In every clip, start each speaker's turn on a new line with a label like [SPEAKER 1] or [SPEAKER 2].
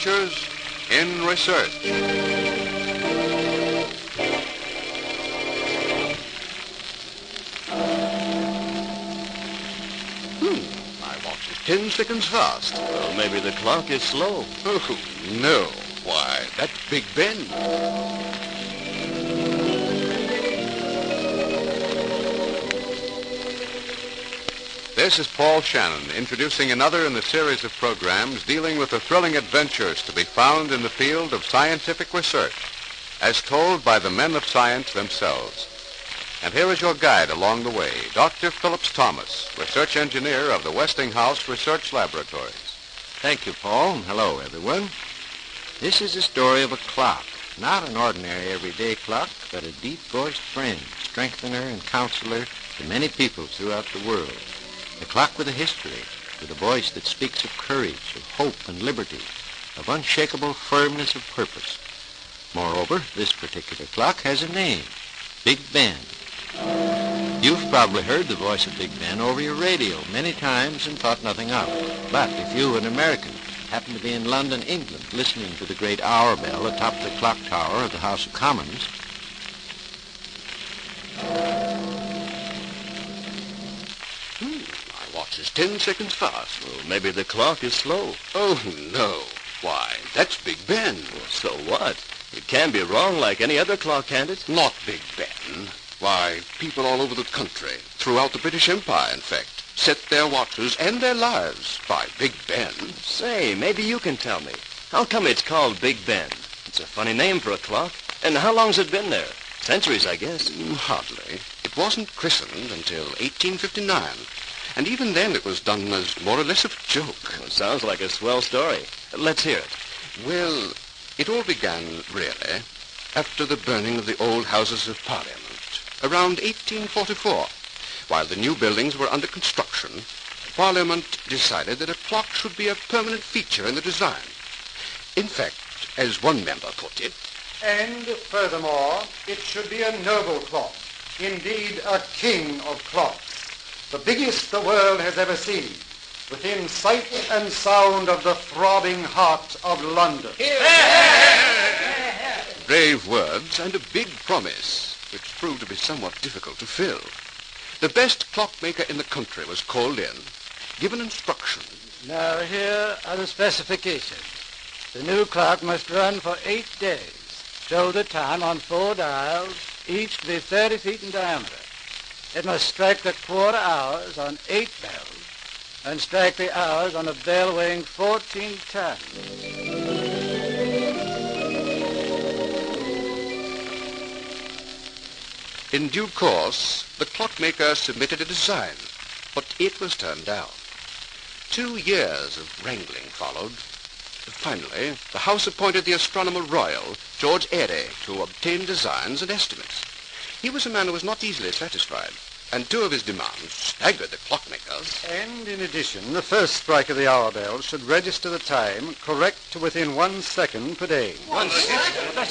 [SPEAKER 1] adventures in research. My watch is 10 seconds fast.
[SPEAKER 2] Well, maybe the clock is slow.
[SPEAKER 1] Oh, no. Why, that's Big Ben. This is Paul Shannon, introducing another in the series of programs dealing with the thrilling adventures to be found in the field of scientific research, as told by the men of science themselves. And here is your guide along the way, Dr. Phillips Thomas, research engineer of the Westinghouse Research Laboratories.
[SPEAKER 3] Thank you, Paul. Hello, everyone. This is the story of a clock, not an ordinary everyday clock, but a deep-voiced friend, strengthener, and counselor to many people throughout the world. A clock with a history, with a voice that speaks of courage, of hope and liberty, of unshakable firmness of purpose. Moreover, this particular clock has a name, Big Ben. You've probably heard the voice of Big Ben over your radio many times and thought nothing of it. But if you, an American, happen to be in London, England, listening to the great hour bell atop the clock tower of the House of Commons,
[SPEAKER 1] My watch is 10 seconds fast.
[SPEAKER 2] Well, maybe the clock is slow.
[SPEAKER 1] Oh, no. Why, that's Big Ben.
[SPEAKER 2] Well, so what? It can be wrong like any other clock, can't it?
[SPEAKER 1] Not Big Ben. Why, people all over the country, throughout the British Empire, in fact, set their watches and their lives by Big Ben.
[SPEAKER 2] Say, maybe you can tell me. How come it's called Big Ben? It's a funny name for a clock. And how long's it been there? Centuries, I guess.
[SPEAKER 1] Hardly. It wasn't christened until 1859. And even then it was done as more or less of a joke.
[SPEAKER 2] Well, sounds like a swell story. Let's hear it.
[SPEAKER 1] Well, it all began, really, after the burning of the old Houses of Parliament, around 1844. While the new buildings were under construction, Parliament decided that a clock should be a permanent feature in the design. In fact, as one member put it,
[SPEAKER 4] and furthermore, it should be a noble clock, indeed a king of clocks, the biggest the world has ever seen, within sight and sound of the throbbing heart of London.
[SPEAKER 1] Brave words and a big promise, which proved to be somewhat difficult to fill. The best clockmaker in the country was called in, given instructions.
[SPEAKER 5] Now here are the specifications. The new clock must run for 8 days, show the time on 4 dials, each to be 30 feet in diameter. It must strike the quarter hours on 8 bells, and strike the hours on a bell weighing 14 tons.
[SPEAKER 1] In due course, the clockmaker submitted a design, but it was turned down. 2 years of wrangling followed. Finally, the House appointed the Astronomer Royal, George Airy, to obtain designs and estimates. He was a man who was not easily satisfied, and 2 of his demands staggered the clockmakers.
[SPEAKER 4] And in addition, the first strike of the hour bell should register the time correct to within 1 second per day.
[SPEAKER 2] 1 second?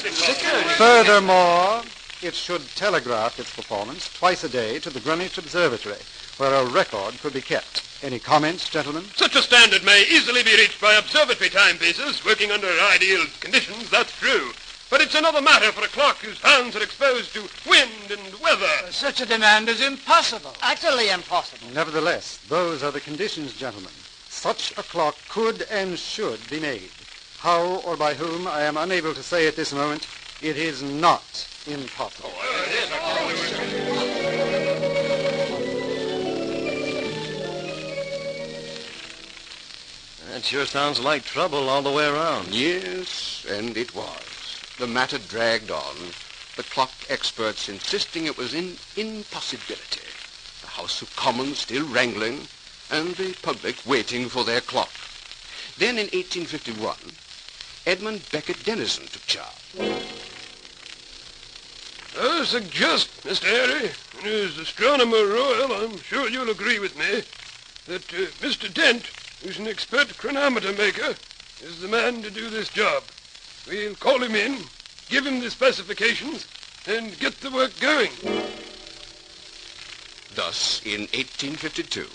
[SPEAKER 4] Furthermore, it should telegraph its performance twice a day to the Greenwich Observatory, where a record could be kept. Any comments, gentlemen?
[SPEAKER 6] Such a standard may easily be reached by observatory timepieces working under ideal conditions, that's true. But it's another matter for a clock whose hands are exposed to wind and weather.
[SPEAKER 5] Such a demand is impossible.
[SPEAKER 7] Utterly impossible.
[SPEAKER 4] Nevertheless, those are the conditions, gentlemen. Such a clock could and should be made. How or by whom, I am unable to say at this moment. It is not impossible.
[SPEAKER 2] That sure sounds like trouble all the way around.
[SPEAKER 1] Yes, and it was. The matter dragged on, the clock experts insisting it was an impossibility, the House of Commons still wrangling, and the public waiting for their clock. Then in 1851, Edmund Beckett Denison took charge.
[SPEAKER 6] I suggest, Mr. Airy, and as Astronomer Royal, I'm sure you'll agree with me, that Mr. Dent, who's an expert chronometer maker, is the man to do this job. We'll call him in, give him the specifications, and get the work going.
[SPEAKER 1] Thus, in 1852,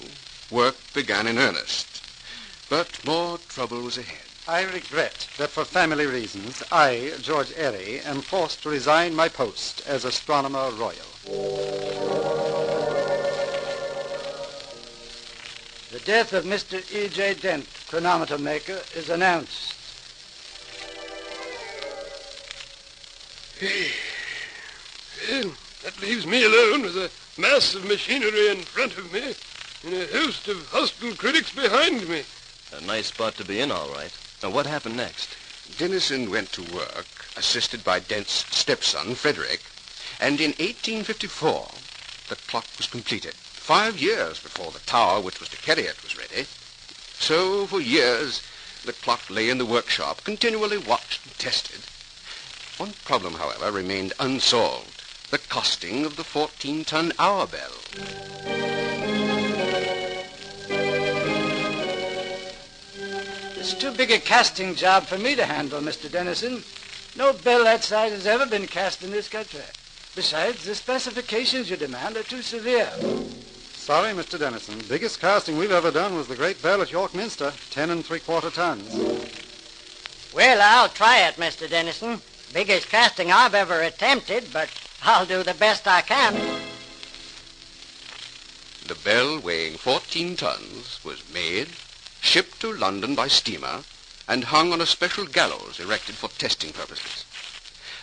[SPEAKER 1] work began in earnest. But more trouble was ahead.
[SPEAKER 4] I regret that for family reasons, I, George Airy, am forced to resign my post as Astronomer Royal.
[SPEAKER 5] The death of Mr. E.J. Dent, chronometer maker, is announced.
[SPEAKER 6] Well, that leaves me alone with a mass of machinery in front of me and a host of hostile critics behind me.
[SPEAKER 2] A nice spot to be in, all right. Now, what happened next?
[SPEAKER 1] Dennison went to work, assisted by Dent's stepson, Frederick, and in 1854, the clock was completed, 5 years before the tower which was to carry it was ready. So, for years, the clock lay in the workshop, continually watched and tested. One problem, however, remained unsolved, the costing of the 14-ton hour bell.
[SPEAKER 5] It's too big a casting job for me to handle, Mr. Dennison. No bell that size has ever been cast in this country. Besides, the specifications you demand are too severe.
[SPEAKER 4] Sorry, Mr. Dennison. Biggest casting we've ever done was the great bell at York Minster, 10 3/4 tons.
[SPEAKER 7] Well, I'll try it, Mr. Dennison. Biggest casting I've ever attempted, but I'll do the best I can.
[SPEAKER 1] The bell, weighing 14 tons, was made, shipped to London by steamer, and hung on a special gallows erected for testing purposes.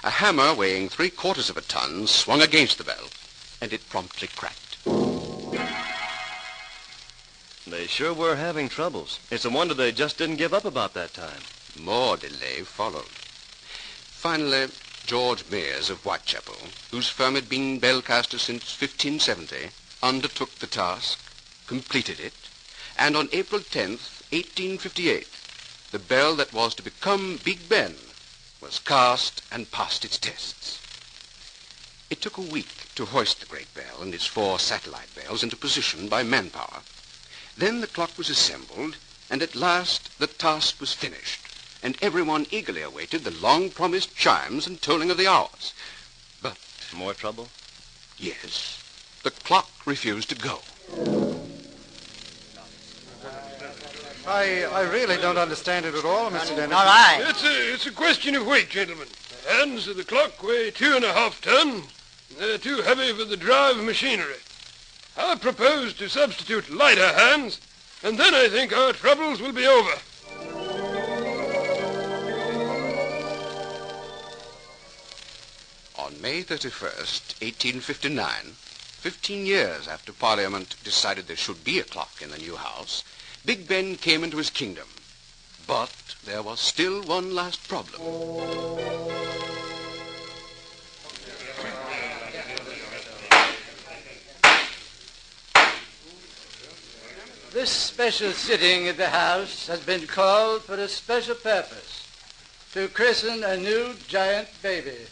[SPEAKER 1] A hammer weighing 3/4 of a ton swung against the bell, and it promptly cracked.
[SPEAKER 2] They sure were having troubles. It's a wonder they just didn't give up about that time.
[SPEAKER 1] More delay followed. Finally, George Mears of Whitechapel, whose firm had been bellcaster since 1570, undertook the task, completed it, and on April 10th, 1858, the bell that was to become Big Ben was cast and passed its tests. It took a week to hoist the great bell and its 4 satellite bells into position by manpower. Then the clock was assembled, and at last the task was finished, and everyone eagerly awaited the long-promised chimes and tolling of the hours. But,
[SPEAKER 2] More trouble?
[SPEAKER 1] yes, the clock refused to go.
[SPEAKER 4] I really don't understand it at all, Mr. Dennison.
[SPEAKER 7] All right.
[SPEAKER 6] It's a question of weight, gentlemen. The hands of the clock weigh 2.5 tons. They're too heavy for the drive machinery. I propose to substitute lighter hands, and then I think our troubles will be over.
[SPEAKER 1] On May 31st, 1859, 15 years after Parliament decided there should be a clock in the new house, Big Ben came into his kingdom. But there was still one last problem.
[SPEAKER 5] This special sitting of the House has been called for a special purpose, to christen a new giant baby,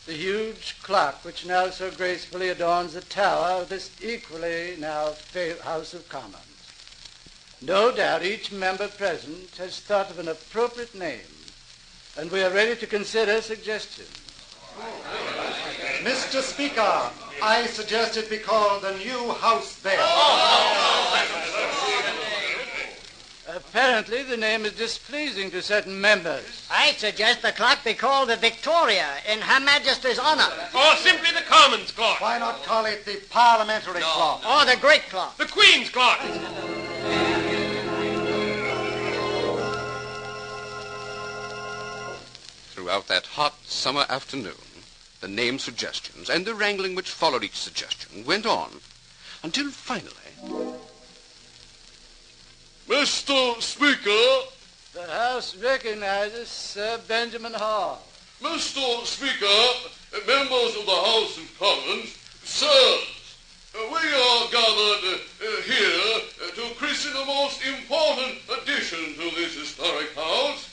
[SPEAKER 5] the huge clock which now so gracefully adorns the tower of this equally now famed House of Commons. No doubt each member present has thought of an appropriate name, and we are ready to consider suggestions.
[SPEAKER 4] Mr. Speaker, I suggest it be called the new House Bell.
[SPEAKER 5] Apparently the name is displeasing to certain members.
[SPEAKER 7] I suggest the clock be called the Victoria in Her Majesty's honor.
[SPEAKER 8] Or simply the Commons clock.
[SPEAKER 4] Why not call it the parliamentary clock?
[SPEAKER 7] Or the Great Clock.
[SPEAKER 8] The Queen's clock.
[SPEAKER 1] Throughout that hot summer afternoon, the name suggestions and the wrangling which followed each suggestion went on until finally...
[SPEAKER 9] Mr. Speaker,
[SPEAKER 5] The House recognizes Sir Benjamin Hall.
[SPEAKER 9] Mr. Speaker, members of the House of Commons, sirs, we are gathered here to christen the most important addition to this historic house,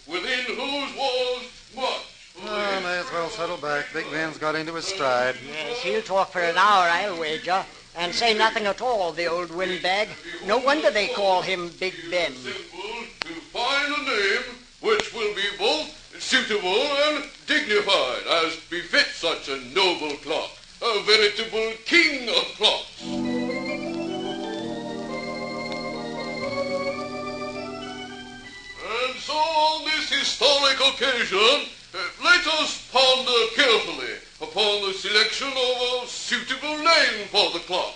[SPEAKER 9] within whose walls much...
[SPEAKER 4] Oh, may as well settle back. Big Ben's got into his stride.
[SPEAKER 7] Yes, he'll talk for an hour, I'll wager, and say nothing at all, the old windbag. No wonder they call him Big Ben.
[SPEAKER 9] Simple to find a name which will be both suitable and dignified, as befits such a noble clock, a veritable king of clocks. And so historic occasion, let us ponder carefully upon the selection of a suitable name for the clock.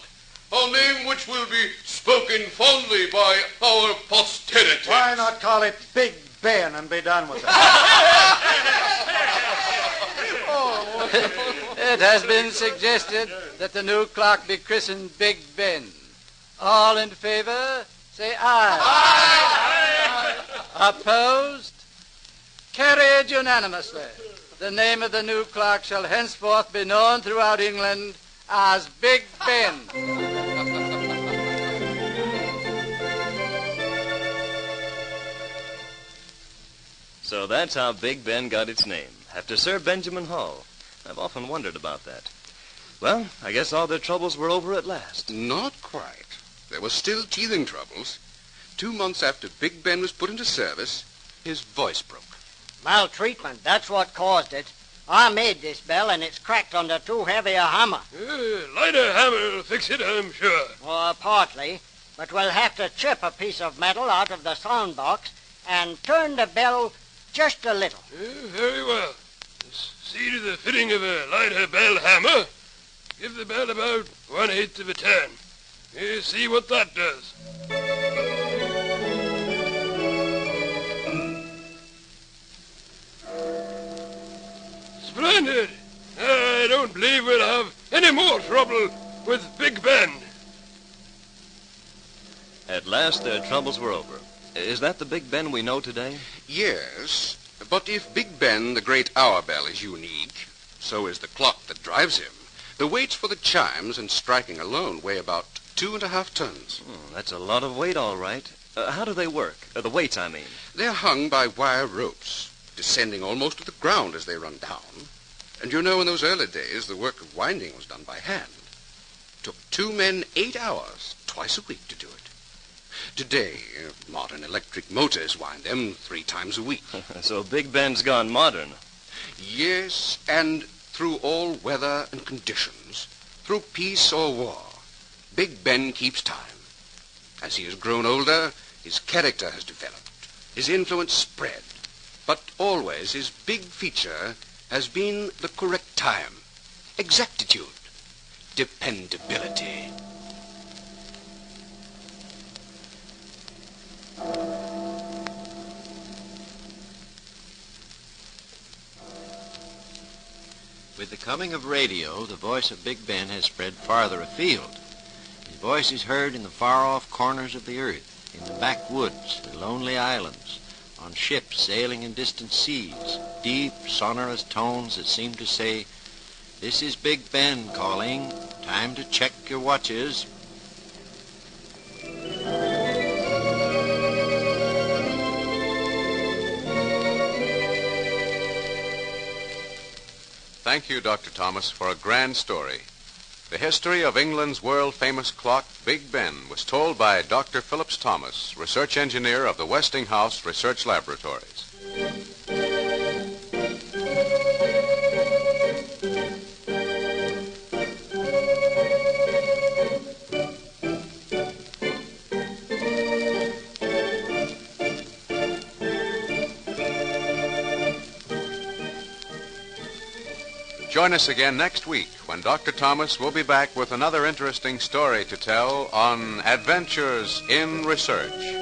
[SPEAKER 9] A name which will be spoken fondly by our posterity.
[SPEAKER 4] Why not call it Big Ben and be done with it?
[SPEAKER 5] It has been suggested that the new clock be christened Big Ben. All in favor, say aye. Aye. Opposed? Carried unanimously. The name of the new clock shall henceforth be known throughout England as Big Ben.
[SPEAKER 2] So that's how Big Ben got its name, after Sir Benjamin Hull. I've often wondered about that. Well, I guess all their troubles were over at last.
[SPEAKER 1] Not quite. There were still teething troubles. 2 months after Big Ben was put into service, his voice broke.
[SPEAKER 7] Maltreatment, that's what caused it. I made this bell, and it's cracked under too heavy a hammer.
[SPEAKER 6] Lighter hammer will fix it, I'm sure.
[SPEAKER 7] Partly, but we'll have to chip a piece of metal out of the sound box and turn the bell just a little.
[SPEAKER 6] Very well. See to the fitting of a lighter bell hammer. Give the bell about 1/8 of a turn. See what that does. Splendid. I don't believe we'll have any more trouble with Big Ben.
[SPEAKER 2] At last their troubles were over. Is that the Big Ben we know today?
[SPEAKER 1] Yes, but if Big Ben, the great hour bell, is unique, so is the clock that drives him. The weights for the chimes and striking alone weigh about 2.5 tons.
[SPEAKER 2] That's a lot of weight, all right. How do they work? The weights, I mean.
[SPEAKER 1] They're hung by wire ropes, descending almost to the ground as they run down. And you know, in those early days, the work of winding was done by hand. It took 2 men 8 hours, twice a week, to do it. Today, modern electric motors wind them 3 times a week.
[SPEAKER 2] So Big Ben's gone modern.
[SPEAKER 1] Yes, and through all weather and conditions, through peace or war, Big Ben keeps time. As he has grown older, his character has developed, his influence spread. But always his big feature has been the correct time, exactitude, dependability.
[SPEAKER 3] With the coming of radio, the voice of Big Ben has spread farther afield. His voice is heard in the far-off corners of the earth, in the backwoods, the lonely islands, on ships sailing in distant seas, deep, sonorous tones that seem to say, "This is Big Ben calling. Time to check your watches."
[SPEAKER 10] Thank you, Dr. Thomas, for a grand story. The history of England's world-famous clock, Big Ben, was told by Dr. Phillips Thomas, research engineer of the Westinghouse Research Laboratories. Join us again next week when Dr. Thomas will be back with another interesting story to tell on Adventures in Research.